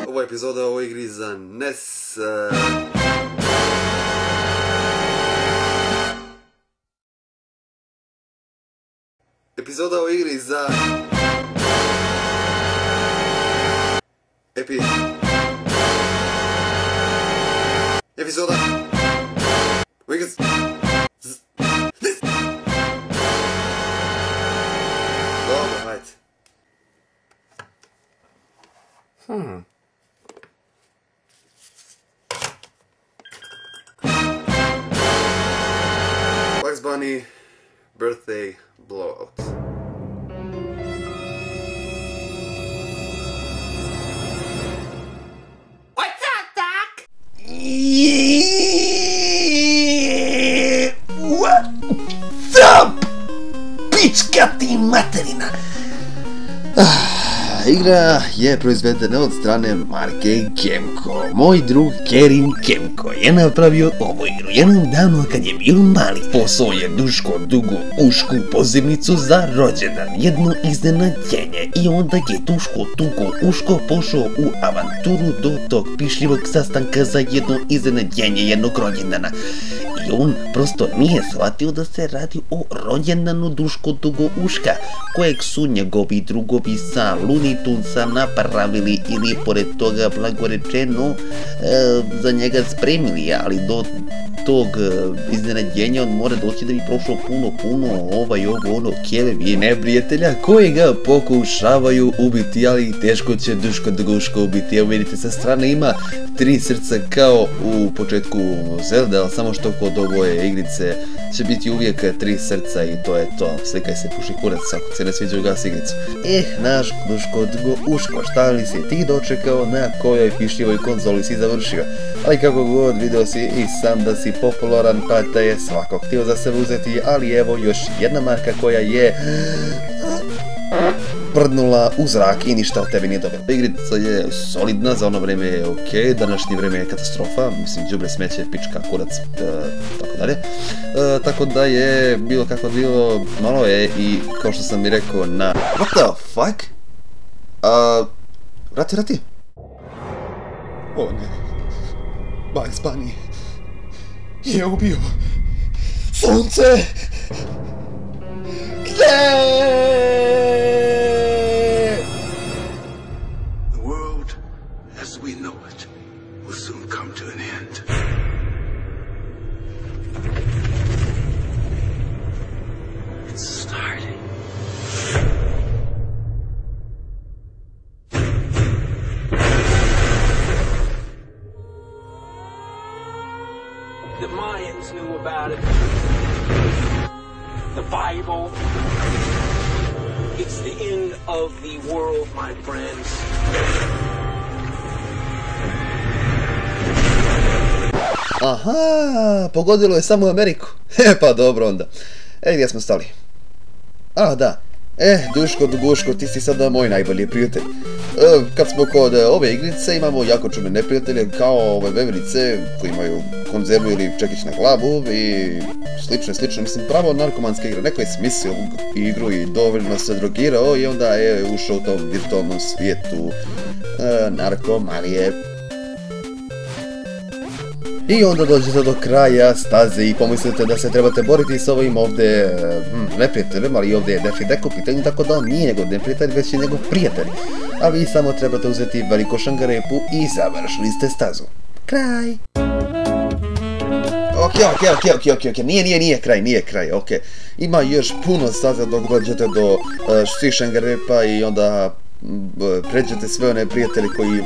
Ovo je epizoda o igri za NES. Epizoda o igri za... Epizoda... Dobro, hajde. Bugs Bunny Birthday Blowout. What's up, Doc? What's up? Pička ti materina! Igra je proizvedena od strane marke Kemco. Moj drug Kerim Kemco je napravio ovu igru jednom davno kad je bio mali. Posao je Duško dugo ušku pozivnicu za rođendan, jedno iznenađenje, i onda je Duško dugo uško pošao u avanturu do tog pišljivog sastanka za jedno iznenađenje jednog rođendana. I on prosto nije shvatio da se radi o rođendanu Duško dugo uška, kojeg su njegovi drugovi sa Looney Tunesa napravili ili pored toga blagorečeno za njega spremili, ali do tog iznenađenja on mora doći da bi prošlo puno ovo kjevevi neprijatelja koji ga pokušavaju ubiti, ali teško će Duško dugo ubiti. Evo vidite, sa strane ima 3 srca kao u početku Zelda, ali samo što kod ove igrice će biti uvijek 3 srca i to je to. Slikaj se, puši kurac, ako se ne sviđa, ugasi igricu. Naš Duško dugo uško, šta li si ti dočekao, na kojoj pišljivoj konzoli si završio? Ali kako god, video si i sam da si popularan, pa da je svako htio za sebe uzeti, ali evo još jedna marka koja je prdnula u zrak i ništa od tebi nije dobila. Igrica je solidna, za ono vreme je okej, današnje vreme je katastrofa, mislim, đubre, smeće, pička, kurac, tako dalje. Tako da je bilo kako bilo, malo je i kao što sam i rekao na... What the fuck? Rati? O ne, Bugs Bunny je ubio sunce! The world, as we know it, will soon come to an end. It's starting. The Mayans knew about it. The Bible. It's the end of the world, my friends. Aha, pogodilo je samo Ameriku. Pa dobro onda. Gdje smo stali? Da. Duško duguško, ti si sada moj najbolji prijatelj. Kad smo kod ove igrice, imamo jako čudne neprijatelje kao ove veverice koji imaju konzervu ili čekić na glavu i slično, mislim, pravo narkomanska igra. Neko je smislio igru i dovoljno se drogirao i onda je ušao u tom virtualnom svijetu narkomanije. I onda dođete do kraja staze i pomislite da se trebate boriti s ovim ovdje neprijateljem, ali ovdje je Daffy Duck u pitanju, tako da on nije njegov neprijatelj, već je njegov prijatelj. A vi samo trebate uzeti veliko šangarepu i završili ste stazu. Kraj! Ok, nije kraj, ok. Ima još puno staza dok dođete do svih šangarepa i onda pređete sve one prijatelje koji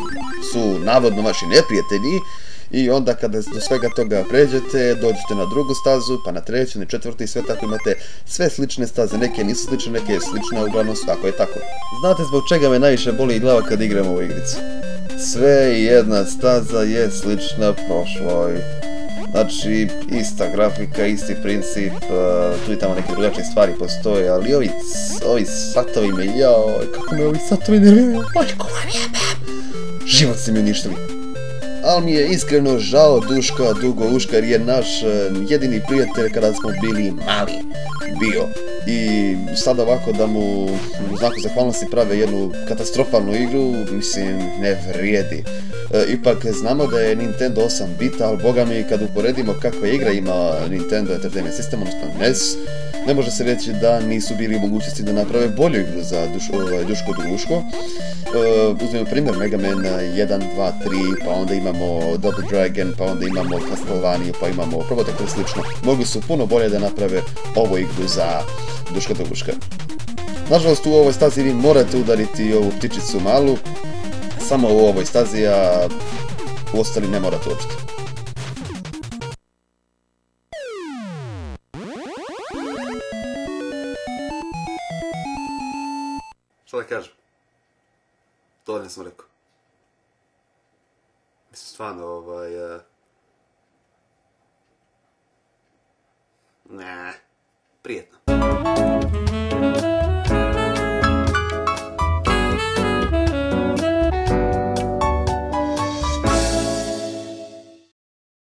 su navodno vaši neprijatelji. I onda kada do svega toga pređete, dođete na drugu stazu, pa na treću, na četvrtu i sve tako imate sve slične staze. Neke nisu slične, neke slične, uglavnom tako je tako. Znate zbog čega me najviše boli glava kad igram ovu igricu? Sve jedna staza je slična prošloj. Znači, ista grafika, isti princip, tu i tamo neke drugačije stvari postoje, ali ovi satovi me, kako me ovi satovi nerviraju, majko vam jebem! Život se mi uništili. Ali mi je iskreno žao Duška dugo uška jer je naš jedini prijatelj kada smo bili mali bio. i sad ovako da mu u znaku zahvalnosti prave jednu katastrofalnu igru, mislim, ne vrijedi. Ipak znamo da je Nintendo 8 bita, ali boga mi kad uporedimo kakva igra ima Nintendo Entertainment System, odnosno NES, ne može se reći da nisu bili u mogućnosti da naprave bolju igru za Duško Duško. Uzmemo primjer Mega Man 1, 2, 3, pa onda imamo Double Dragon, pa onda imamo Castlevania, pa imamo Probotector i slično. Mogli su puno bolje da naprave ovu igru za Duško Duška. Nažalost, u ovoj stazi vi morate udariti ovu ptičicu malu, samo u ovoj stazi, a u ostali ne morate uopšte. Šta da kažem? Dovoljno sam rekao. Mislim, stvarno, ne, prijetno.